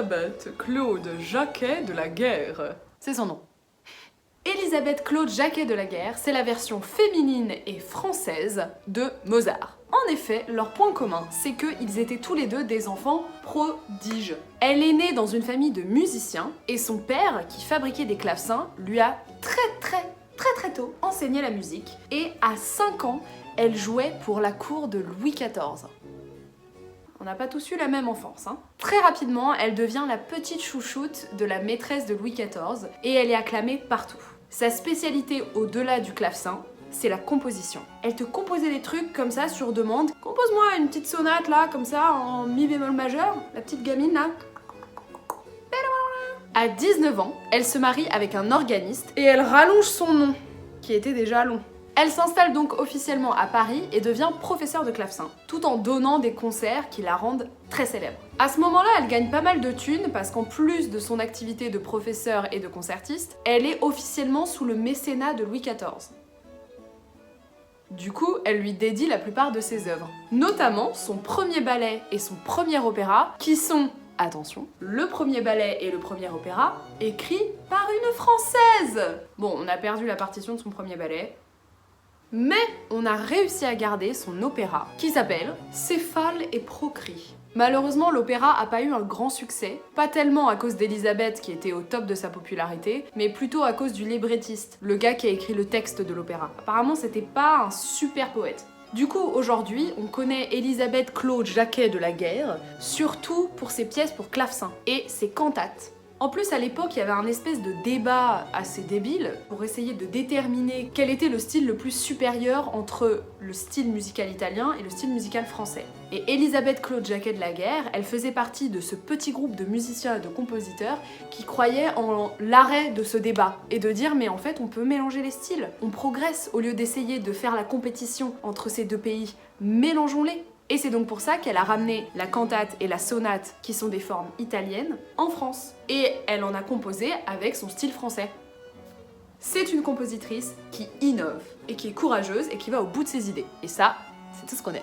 Élisabeth Claude Jacquet de la Guerre. C'est son nom. Élisabeth Claude Jacquet de la Guerre, c'est la version féminine et française de Mozart. En effet, leur point commun, c'est qu'ils étaient tous les deux des enfants prodiges. Elle est née dans une famille de musiciens et son père, qui fabriquait des clavecins, lui a très tôt enseigné la musique. Et à 5 ans, elle jouait pour la cour de Louis XIV. On n'a pas tous eu la même enfance, hein. Très rapidement, elle devient la petite chouchoute de la maîtresse de Louis XIV et elle est acclamée partout. Sa spécialité au-delà du clavecin, c'est la composition. Elle te composait des trucs comme ça sur demande. Compose-moi une petite sonate là, comme ça, en mi bémol majeur, la petite gamine là. À 19 ans, elle se marie avec un organiste et elle rallonge son nom, qui était déjà long. Elle s'installe donc officiellement à Paris et devient professeure de clavecin, tout en donnant des concerts qui la rendent très célèbre. À ce moment-là, elle gagne pas mal de thunes parce qu'en plus de son activité de professeur et de concertiste, elle est officiellement sous le mécénat de Louis XIV. Du coup, elle lui dédie la plupart de ses œuvres, notamment son premier ballet et son premier opéra, qui sont, attention, le premier ballet et le premier opéra, écrits par une Française. Bon, on a perdu la partition de son premier ballet, mais on a réussi à garder son opéra, qui s'appelle Céphale et Procris. Malheureusement, l'opéra a pas eu un grand succès, pas tellement à cause d'Élisabeth qui était au top de sa popularité, mais plutôt à cause du librettiste, le gars qui a écrit le texte de l'opéra. Apparemment, c'était pas un super poète. Du coup, aujourd'hui, on connaît Élisabeth Claude Jacquet de la Guerre, surtout pour ses pièces pour clavecin et ses cantates. En plus, à l'époque, il y avait un espèce de débat assez débile pour essayer de déterminer quel était le style le plus supérieur entre le style musical italien et le style musical français. Et Élisabeth Claude Jacquet de la Guerre, elle faisait partie de ce petit groupe de musiciens et de compositeurs qui croyaient en l'arrêt de ce débat et de dire mais en fait on peut mélanger les styles, on progresse au lieu d'essayer de faire la compétition entre ces deux pays, mélangeons-les. Et c'est donc pour ça qu'elle a ramené la cantate et la sonate, qui sont des formes italiennes, en France. Et elle en a composé avec son style français. C'est une compositrice qui innove, et qui est courageuse, et qui va au bout de ses idées. Et ça, c'est tout ce qu'on aime.